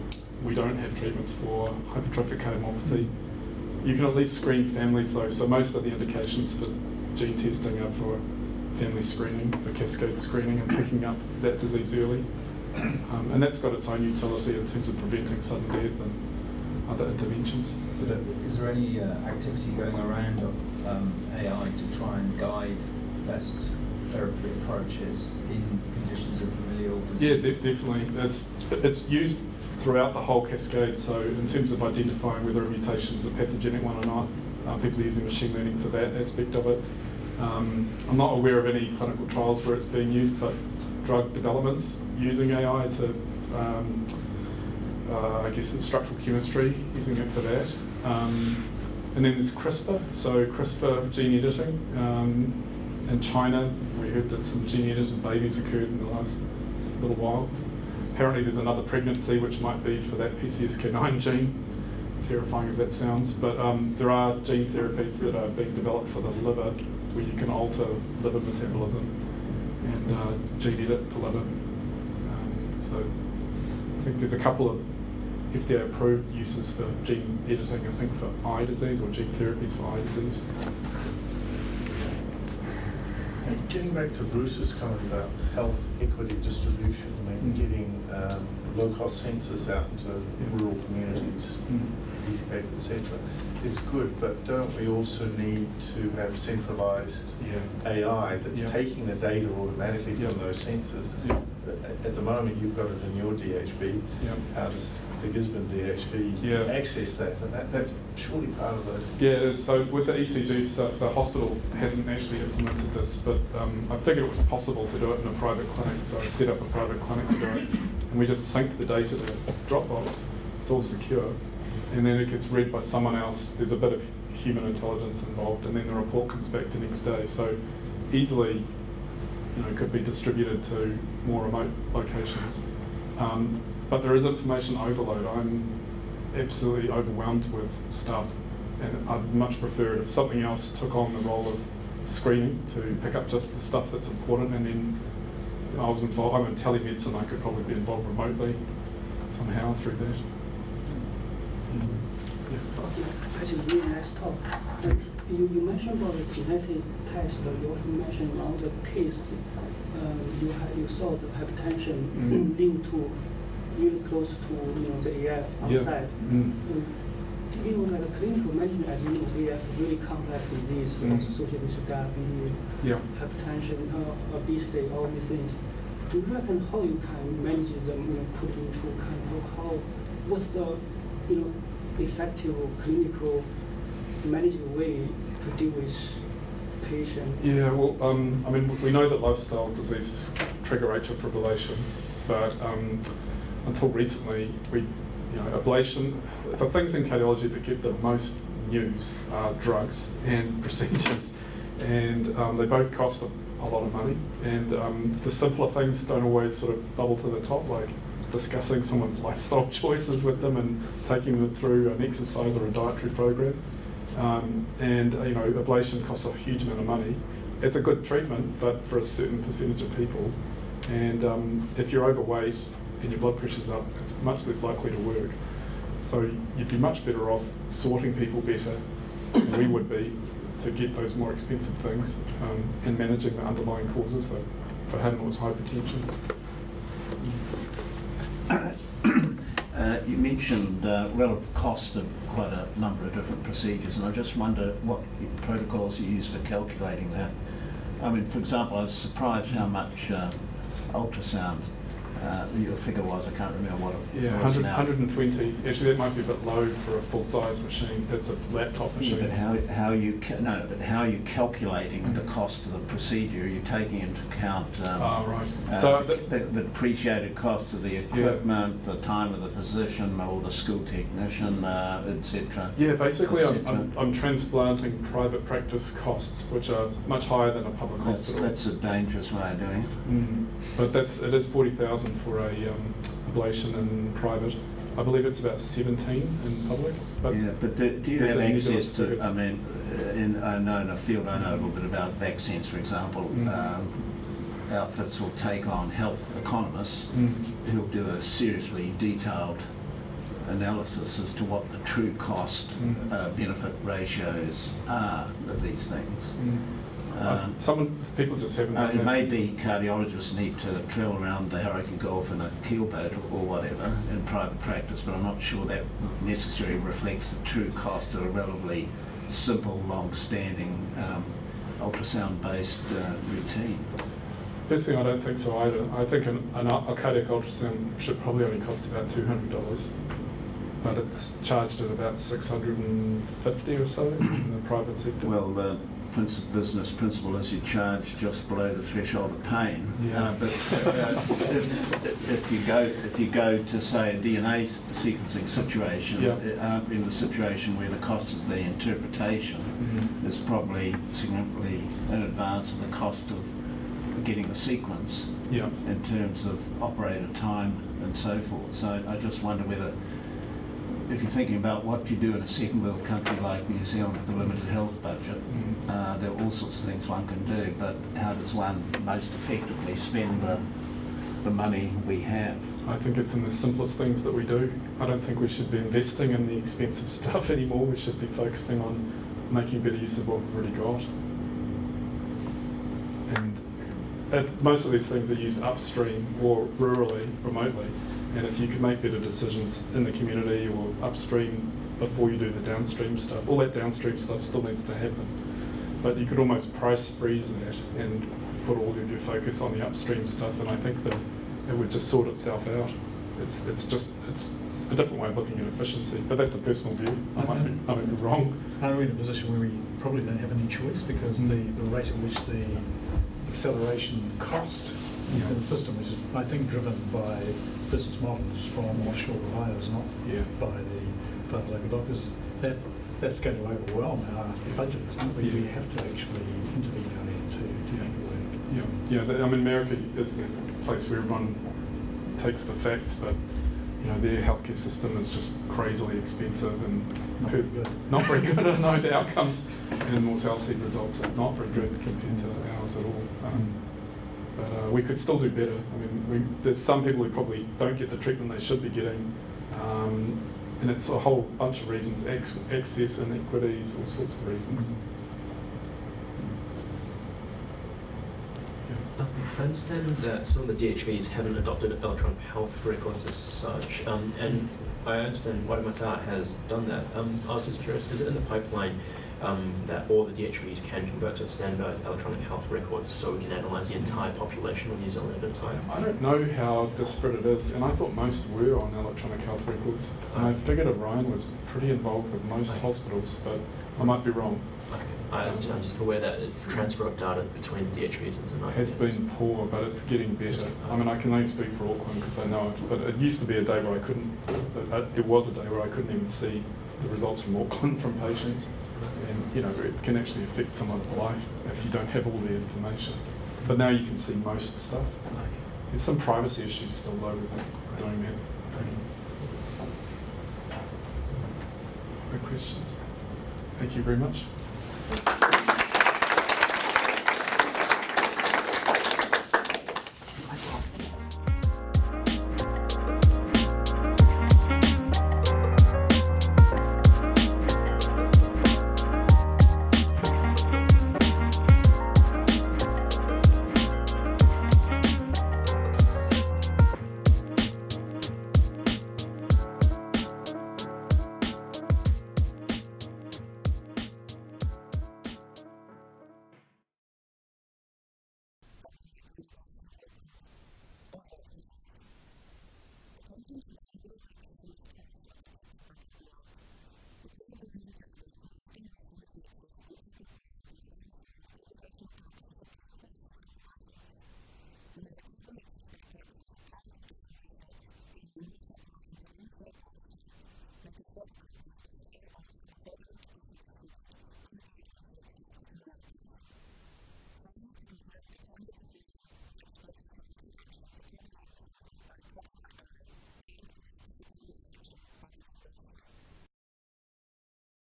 we don't have treatments for, hypertrophic cardiomyopathy. You can at least screen families though, so most of the indications for gene testing are for family screening, for cascade screening and picking up that disease early. And that's got its own utility in terms of preventing sudden death and other interventions.
But is there any activity going around of AI to try and guide best therapy approaches in conditions of familial disease?
Yeah, definitely. It's used throughout the whole cascade, so in terms of identifying whether a mutation is a pathogenic one or not, people are using machine learning for that aspect of it. I'm not aware of any clinical trials where it's being used, but drug development's using AI to, I guess, in structural chemistry, using it for that. And then there's CRISPR, so CRISPR gene editing. In China, we heard that some gene edited babies occurred in the last little while. Apparently there's another pregnancy which might be for that PCSK9 gene, terrifying as that sounds, but there are gene therapies that are being developed for the liver where you can alter liver metabolism and gene edit the liver. So I think there's a couple of FDA approved uses for gene editing, I think for eye disease or gene therapies for eye disease.
And getting back to Bruce's comment about health equity distribution, I mean, getting low-cost sensors out into rural communities, East Cape, etc., is good, but don't we also need to have centralised AI that's taking the data automatically from those sensors? At the moment, you've got it in your DHB. How does the Gisborne DHB access that? And that's surely part of the...
Yeah, it is. So with the ECG stuff, the hospital hasn't actually implemented this, but I figured it was possible to do it in a private clinic, so I set up a private clinic to do it, and we just sync the data to Dropbox. It's all secure, and then it gets read by someone else. There's a bit of human intelligence involved, and then the report comes back the next day. So easily, could be distributed to more remote locations. But there is information overload. I'm absolutely overwhelmed with stuff, and I'd much prefer it if something else took on the role of screening to pick up just the stuff that's important, and then I was involved. I'm in telemedicine. I could probably be involved remotely somehow through that.
Actually, really nice talk.
Thanks.
You mentioned about the genetic test. You also mentioned on the case you saw the hypertension linked to really close to the AF outside. Like a clinical management, as we have really complex disease associated with diabetes, hypertension, obesity, all these things. Do you reckon how you can manage them? Put into kind of how what's the effective clinical management way to deal with patients?
Yeah, well, I mean, we know that lifestyle diseases trigger atrial fibrillation, but until recently, ablation, the things in cardiology that get the most news are drugs and procedures, and they both cost a lot of money, and the simpler things don't always sort of bubble to the top, like discussing someone's lifestyle choices with them and taking them through an exercise or a dietary program. And ablation costs a huge amount of money, it's a good treatment, but for a certain percentage of people. And if you're overweight and your blood pressure's up, it's much less likely to work. So you'd be much better off sorting people better than we would be to get those more expensive things, and managing the underlying causes. Like for him, it was hypertension.
You mentioned relative cost of quite a number of different procedures, and I just wonder what protocols you use for calculating that. I mean, for example, I was surprised how much ultrasound your figure was. I can't remember what it
Yeah,
was
100,
now.
120. Actually, that might be a bit low for a full-size machine. That's a laptop machine.
But how are you calculating the cost of the procedure? Are you taking into account
Right. So
the depreciated cost of the equipment, the time of the physician or the school technician, etc.?
yeah, basically, I'm transplanting private practice costs, which are much higher than a public hospital.
That's a dangerous way of doing it.
But it is 40,000 for a ablation in private. I believe it's about 17 in public. But
yeah, but do you
there's
have
a
access
nebulous
to?
figures.
I mean, I know in a field, I know a little bit about vaccines, for example. Outfits will take on health economists who'll do a seriously detailed analysis as to what the true cost benefit ratios are of these things.
People just haven't done
It
that.
may be cardiologists need to travel around the Hurricane Gulf in a keelboat or whatever in private practice, but I'm not sure that necessarily reflects the true cost of a relatively simple, long-standing ultrasound-based routine.
Personally, I don't think so either. I think a cardiac ultrasound should probably only cost about $200, but it's charged at about $650 or so in the private sector.
Well, the business principle is you charge just below the threshold of pain.
Yeah.
But if you go to say a DNA sequencing situation, in the situation where the cost of the interpretation is probably significantly in advance of the cost of getting the sequence in terms of operator time and so forth. So I just wonder whether, if you're thinking about what you do in a second world country like New Zealand with a limited health budget, there are all sorts of things one can do, but how does one most effectively spend the money we have?
I think it's in the simplest things that we do. I don't think we should be investing in the expensive stuff anymore. We should be focusing on making better use of what we've already got. And most of these things are used upstream or rurally, remotely. And if you can make better decisions in the community or upstream before you do the downstream stuff, all that downstream stuff still needs to happen. But you could almost price freeze that and put all of your focus on the upstream stuff, and I think that it would just sort itself out. It's a different way of looking at efficiency, but that's a personal view. I might be wrong.
Are we in a position where we probably don't have any choice because the rate at which the acceleration cost in the system is, I think, driven by business models from offshore providers, not by the local doctors. That's going to overwhelm our budget, isn't it? We have to actually intervene early to make it work.
I mean, America is the place where everyone takes the facts, but their healthcare system is just crazily expensive and not very good. I know the outcomes and mortality results are not very good compared to ours at all. But we could still do better. I mean, there's some people who probably don't get the treatment they should be getting, and it's a whole bunch of reasons: access, inequities, all sorts of reasons.
I understand that some of the DHBs haven't adopted electronic health records as such, and I understand Waitemata has done that. I was just curious, is it in the pipeline that all the DHBs can convert to a standardized electronic health record so we can analyze the entire population of New Zealand at a time?
I don't know how disparate it is, and I thought most were on electronic health records. And I figured Orion was pretty involved with most hospitals, but I might be wrong.
Okay. I'm just aware that the transfer of data between the DHBs is
It has been poor, but it's getting better. I mean, I can only speak for Auckland because I know it, but it used to be a day where I couldn't, there was a day where I couldn't even see the results from Auckland from patients. And, it can actually affect someone's life if you don't have all the information. But now you can see most stuff. There's some privacy issues still though with doing that. Good questions. Thank you very much.